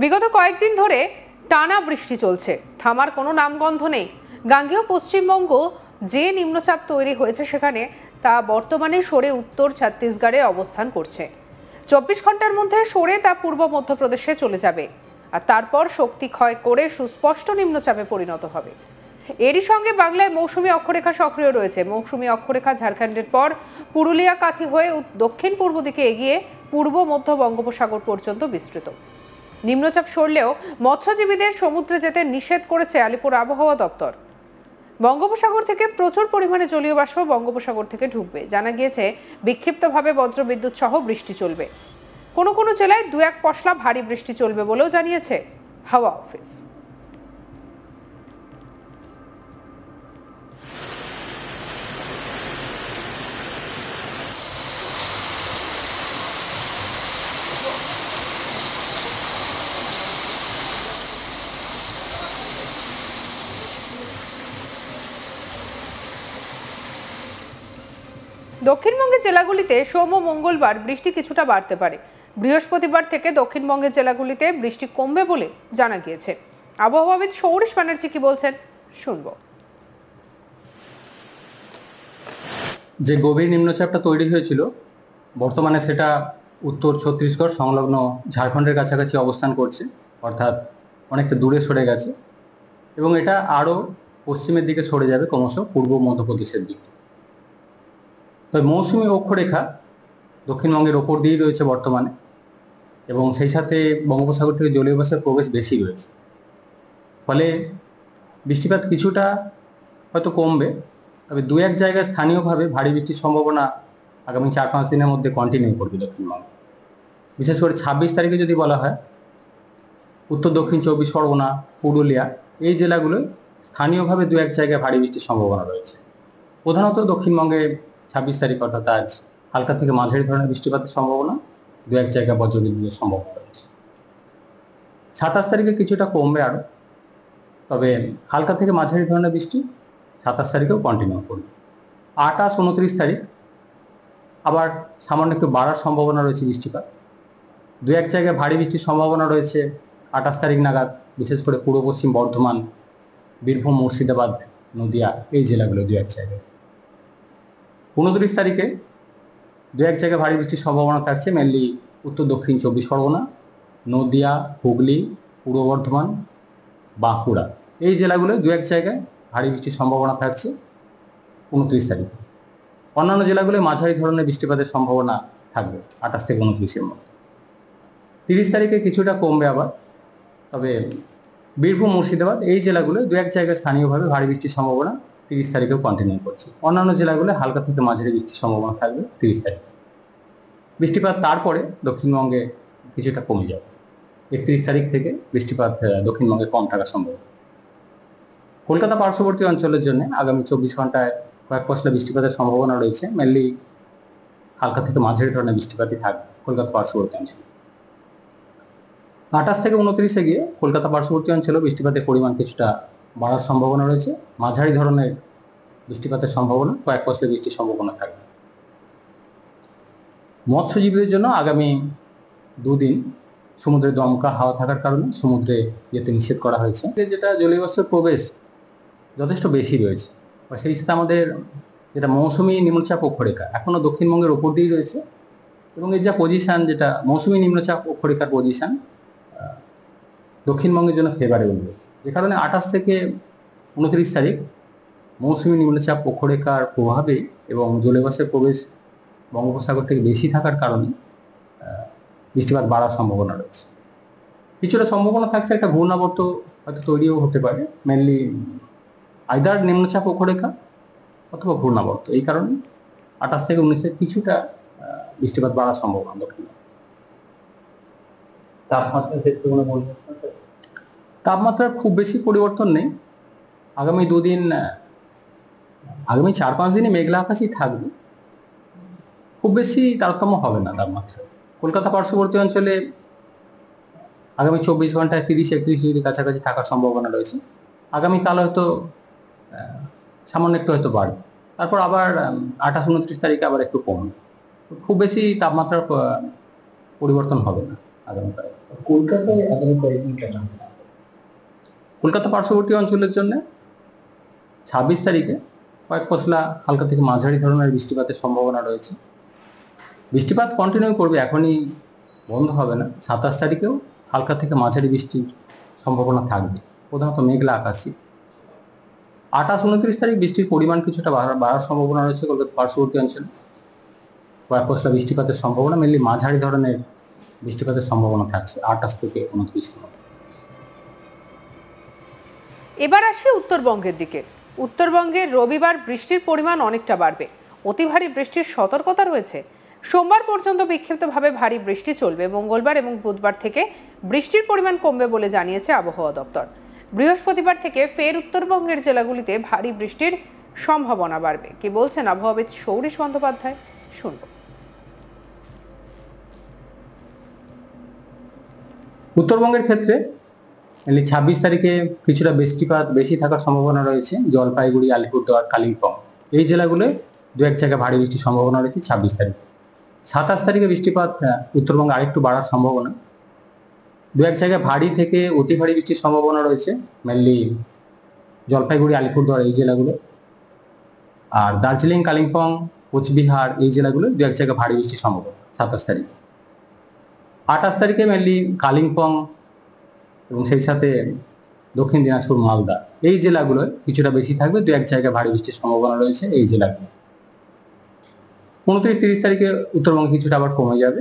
বিগত কয়েকদিন ধরে টানা বৃষ্টি চলছে, থামার কোনো নামগন্ধ নেই। গাঙ্গেয় পশ্চিমবঙ্গ যে নিম্নচাপ তৈরি হয়েছে সেখানে তা বর্তমানে সরে উত্তর ছত্তিশগড়ে অবস্থান করছে। 24 ঘন্টার মধ্যে সরে তা পূর্ব মধ্যপ্রদেশে চলে যাবে আর তারপর শক্তি ক্ষয় করে সুস্পষ্ট নিম্নচাপে পরিণত হবে। এরই সঙ্গে বাংলায় মৌসুমী অক্ষরেখা সক্রিয় রয়েছে। মৌসুমী অক্ষরেখা ঝাড়খণ্ডের পর পুরুলিয়া কাথি হয়ে দক্ষিণ পূর্ব দিকে এগিয়ে পূর্ব মধ্য বঙ্গোপসাগর পর্যন্ত বিস্তৃত। নিম্নচাপ সরলেও মৎস্যজীবীদের সমুদ্রে যেতে নিষেধ করেছে আলিপুর আবহাওয়া দপ্তর। বঙ্গোপসাগর থেকে প্রচুর পরিমাণে জলীয় বাষ্প বঙ্গোপসাগর থেকে ঢুকবে। জানা গিয়েছে বিক্ষিপ্তভাবে বজ্রবিদ্যুৎ সহ বৃষ্টি চলবে। কোনো কোনো জেলায় 2-1 পশলা ভারী বৃষ্টি চলবে বলেও জানিয়েছে হাওয়া অফিস। দক্ষিণবঙ্গের জেলাগুলিতে সোম ও মঙ্গলবার বৃষ্টি কিছুটা বাড়তে পারে। বৃহস্পতিবার থেকে দক্ষিণবঙ্গের জেলাগুলিতে বৃষ্টি কমবে বলে জানা গিয়েছে। আবহাওয়াবিদ সৌরেশ ব্যানার্জি কি বলছেন শুনব। যে গভীর নিম্নচাপটা তৈরি হয়েছিল বর্তমানে সেটা উত্তর ছত্তিশগড় সংলগ্ন ঝাড়খণ্ডের কাছাকাছি অবস্থান করছে, অর্থাৎ অনেকটা দূরে সরে গেছে এবং এটা আরও পশ্চিমের দিকে সরে যাবে ক্রমশ পূর্ব মধ্যপ্রদেশের দিকে। তবে মৌসুমী অক্ষরেখা দক্ষিণবঙ্গের ওপর দিয়েই রয়েছে বর্তমানে এবং সেই সাথে বঙ্গোপসাগর থেকে জলীয় বাষ্পের প্রবেশ বেশি রয়েছে, ফলে বৃষ্টিপাত কিছুটা হয়তো কমবে। তবে 2-1 জায়গায় স্থানীয়ভাবে ভারী বৃষ্টির সম্ভাবনা আগামী 4-5 দিনের মধ্যে কন্টিনিউ করবে দক্ষিণবঙ্গে। বিশেষ করে 26 তারিখে যদি বলা হয়, উত্তর দক্ষিণ 24 পরগনা, পুরুলিয়া এই জেলাগুলোয় স্থানীয়ভাবে 2-1 জায়গায় ভারী বৃষ্টির সম্ভাবনা রয়েছে। প্রধানত দক্ষিণবঙ্গে 26 তারিখ অর্থাৎ আজ হালকা থেকে মাঝারি ধরনের বৃষ্টিপাতের সম্ভাবনা, 2-1 জায়গায় বজ্রবিদ্যুতের সম্ভাবনা রয়েছে। 27 তারিখে কিছুটা কমবে আরও, তবে হালকা থেকে মাঝারি ধরনের বৃষ্টি 27 তারিখেও কন্টিনিউ করবে। 28-29 তারিখ আবার সামান্য একটু বাড়ার সম্ভাবনা রয়েছে বৃষ্টিপাত। 2-1 জায়গায় ভারী বৃষ্টির সম্ভাবনা রয়েছে 28 তারিখ নাগাদ, বিশেষ করে পূর্ব পশ্চিম বর্ধমান, বীরভূম, মুর্শিদাবাদ, নদিয়া এই জেলাগুলো 2-1 জায়গায়। 29 তারিখে 2-1 জায়গায় ভারী বৃষ্টির সম্ভাবনা থাকছে মেনলি উত্তর দক্ষিণ 24 পরগনা, নদিয়া, হুগলি, পূর্ব বর্ধমান, বাঁকুড়া এই জেলাগুলো 2-1 জায়গায় ভারী বৃষ্টির সম্ভাবনা থাকছে 29 তারিখে। অন্যান্য জেলাগুলো মাঝারি ধরনের বৃষ্টিপাতের সম্ভাবনা থাকবে 28 থেকে 29-এর মধ্যে। 30 তারিখে কিছুটা কমবে আবার, তবে বীরভূম, মুর্শিদাবাদ এই জেলাগুলো 2-1 জায়গায় স্থানীয়ভাবে ভারী বৃষ্টির সম্ভাবনা 30 তারিখেও কন্টিনিউ করছে। অন্যান্য জেলাগুলো হালকা থেকে মাঝারি বৃষ্টির সম্ভাবনা থাকবে 30 তারিখে। বৃষ্টিপাত তারপরে দক্ষিণবঙ্গে কিছুটা কমে যাবে। 31 তারিখ থেকে বৃষ্টিপাত দক্ষিণবঙ্গে কম থাকার সম্ভাবনা। কলকাতা পার্শ্ববর্তী অঞ্চলের জন্য আগামী 24 ঘন্টায় কয়েক পশলা বৃষ্টিপাতের সম্ভাবনা রয়েছে, মেনলি হালকা থেকে মাঝারি ধরনের বৃষ্টিপাতই থাকবে কলকাতা পার্শ্ববর্তী অঞ্চলে। 28 থেকে 29-এ গিয়ে কলকাতা পার্শ্ববর্তী অঞ্চলে বৃষ্টিপাতের পরিমাণ কিছুটা বাড়ার সম্ভাবনা রয়েছে। মাঝারি ধরনের বৃষ্টিপাতের সম্ভাবনা, কয়েক পশলা বৃষ্টির সম্ভাবনা থাকবে। মৎস্যজীবীদের জন্য আগামী 2 দিন সমুদ্রে দমকা হাওয়া থাকার কারণে সমুদ্রে যেতে নিষেধ করা হয়েছে। যেটা জলীয় বাষ্পের প্রবেশ যথেষ্ট বেশি রয়েছে, সেই সাথে আমাদের যেটা মৌসুমী নিম্নচাপ অক্ষরেখা এখনো দক্ষিণবঙ্গের ওপর দিয়েই রয়েছে এবং এর যা পজিশন, যেটা মৌসুমী নিম্নচাপ অক্ষরেখার পজিশন দক্ষিণবঙ্গের জন্য ফেভারেবল রয়েছে, যে কারণে 28 থেকে 29 তারিখ মৌসুমী নিম্নচাপ অক্ষরেখার প্রভাবে এবং জলীয় বাষ্পের প্রবেশ বঙ্গোপসাগর থেকে বেশি থাকার কারণে বৃষ্টিপাত বাড়ার সম্ভাবনা রয়েছে। কিছুটা সম্ভাবনা থাকছে একটা ঘূর্ণাবর্ত হয়তো তৈরিও হতে পারে, মেনলি আইদার নিম্নচাপ অক্ষরেখা অথবা ঘূর্ণাবর্ত। এই কারণে 28 থেকে 19-এ কিছুটা বৃষ্টিপাত বাড়ার সম্ভাবনা দক্ষিণ। তাপমাত্রার ক্ষেত্রে কোনো পরিবর্তন আছে? তাপমাত্রার খুব বেশি পরিবর্তন নেই। আগামী 2 দিন, আগামী 4-5 দিনে মেঘলা আকাশই থাকবে, খুব বেশি তারতম্য হবে না তাপমাত্রা। কলকাতা পার্শ্ববর্তী অঞ্চলে আগামী 24 ঘন্টায় 30-31 ডিগ্রি কাছাকাছি থাকার সম্ভাবনা রয়েছে। আগামীকাল হয়তো সামান্য একটু হয়তো বাড়বে, তারপর আবার 28-29 তারিখে আবার একটু কমবে। খুব বেশি তাপমাত্রার পরিবর্তন হবে না আগামীকাল। কলকাতায় আগামী কয়েকদিন কেন? কলকাতা পার্শ্ববর্তী অঞ্চলের জন্য 26 তারিখে কয়েক পশলা হালকা থেকে মাঝারি ধরনের বৃষ্টিপাতের সম্ভাবনা রয়েছে। বৃষ্টিপাত কন্টিনিউ করবে, এখনই বন্ধ হবে না। 27 তারিখেও হালকা থেকে মাঝারি বৃষ্টির সম্ভাবনা থাকবে, প্রধানত মেঘলা আকাশে। 28-29 তারিখ বৃষ্টির পরিমাণ কিছুটা বাড়ার সম্ভাবনা রয়েছে কলকাতা পার্শ্ববর্তী অঞ্চলে। কয়েক পশলা বৃষ্টিপাতের সম্ভাবনা, মেনলি মাঝারি ধরনের বৃষ্টিপাতের সম্ভাবনা থাকছে 28 থেকে 29 মধ্যে। এবার আসি উত্তরবঙ্গের দিকে। উত্তরবঙ্গে রবিবার বৃষ্টির পরিমাণ অনেকটা বাড়বে, অতি ভারী বৃষ্টির সতর্কতা রয়েছে। সোমবার পর্যন্ত বিক্ষিপ্তভাবে ভারী বৃষ্টি চলবে। মঙ্গলবার এবং বুধবার থেকে বৃষ্টির পরিমাণ কমবে বলে জানিয়েছে আবহাওয়া দপ্তর। বৃহস্পতিবার থেকে ফের উত্তরবঙ্গের জেলাগুলিতে ভারী বৃষ্টির সম্ভাবনা বাড়বে। কি বলছেন আবহাওয়াবিদ সৌরিশ বন্দ্যোপাধ্যায়, শুনব। উত্তরবঙ্গের ক্ষেত্রে 26 তারিখে কিছুটা বৃষ্টিপাত বেশি থাকার সম্ভাবনা রয়েছে জলপাইগুড়ি, আলিপুরদুয়ার, কালিম্পং এই জেলাগুলোয় দু এক জায়গায় ভারী বৃষ্টির সম্ভাবনা রয়েছে 26 তারিখে। 27 তারিখে বৃষ্টিপাত উত্তরবঙ্গে আরেকটু বাড়ার সম্ভাবনা, দু এক জায়গায় ভারী থেকে অতি ভারী বৃষ্টির সম্ভাবনা রয়েছে মেনলি জলপাইগুড়ি, আলিপুরদুয়ার এই জেলাগুলো। আর দার্জিলিং, কালিম্পং, কোচবিহার এই জেলাগুলো দু এক জায়গায় ভারী বৃষ্টির সম্ভাবনা 27 তারিখে। 28 তারিখে মেনলি কালিম্পং এবং সেই সাথে দক্ষিণ দিনাজপুর, মালদা এই জেলাগুলোয় কিছুটা বেশি থাকবে, দু এক জায়গায় ভারী বৃষ্টির সম্ভাবনা রয়েছে এই জেলাগুলো। 29-30 তারিখে উত্তরবঙ্গে কিছুটা আবার কমে যাবে।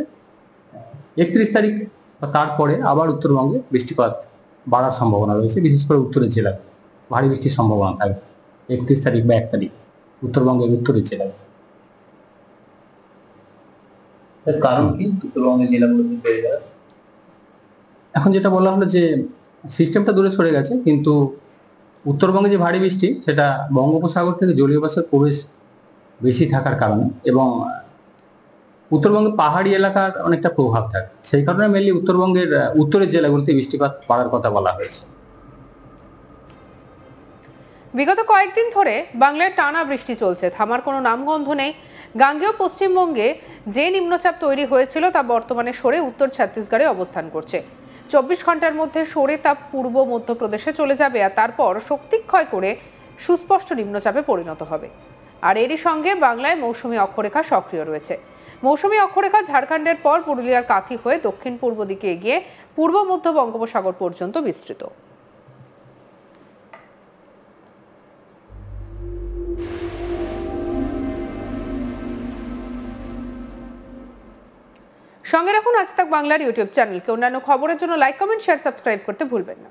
31 তারিখ বা তারপরে আবার উত্তরবঙ্গে বৃষ্টিপাত বাড়ার সম্ভাবনা রয়েছে, বিশেষ করে উত্তরের জেলায় ভারী বৃষ্টির সম্ভাবনা থাকবে 31 তারিখ বা 1 তারিখ উত্তরবঙ্গের উত্তরের জেলায়। তার কারণ কি উত্তরবঙ্গের জেলাগুলোতে বেড়ে যাবে? এখন যেটা বলা হলো যে সিস্টেমটা দূরে সরে গেছে, কিন্তু উত্তরবঙ্গে যে ভারী বৃষ্টি সেটা বঙ্গোপসাগর থেকে জলীয় বাষ্পের প্রবেশ বেশি থাকার কারণে এবং উত্তরবঙ্গে পাহাড়ি এলাকার অনেকটা প্রভাব থাকে, সেই কারণে মেনলি উত্তরবঙ্গের উত্তরের জেলাগুলিতে বৃষ্টিপাত বাড়ার কথা বলা হয়েছে। বিগত কয়েকদিন ধরে বাংলায় টানা বৃষ্টি চলছে, থামার কোনো নামগন্ধ নেই। গাঙ্গেয় পশ্চিমবঙ্গে যে নিম্নচাপ তৈরি হয়েছিল তা বর্তমানে সরে উত্তর ছত্তিশগড়ে অবস্থান করছে। 24 ঘন্টার মধ্যে সরে তা পূর্ব মধ্যপ্রদেশে চলে যাবে আর তারপর শক্তিক্ষয় করে সুস্পষ্ট নিম্নচাপে পরিণত হবে। আর এরই সঙ্গে বাংলায় মৌসুমী অক্ষরেখা সক্রিয় রয়েছে। মৌসুমী অক্ষরেখা ঝাড়খণ্ডের পর পুরুলিয়ার কাঁথি হয়ে দক্ষিণ পূর্ব দিকে এগিয়ে পূর্ব মধ্য বঙ্গোপসাগর পর্যন্ত বিস্তৃত। সঙ্গে রাখুন আজ তাক বাংলার ইউটিউব চ্যানেলকে। অন্যান্য খবরের জন্য লাইক, কমেন্ট, শেয়ার, সাবস্ক্রাইব করতে ভুলবেন না।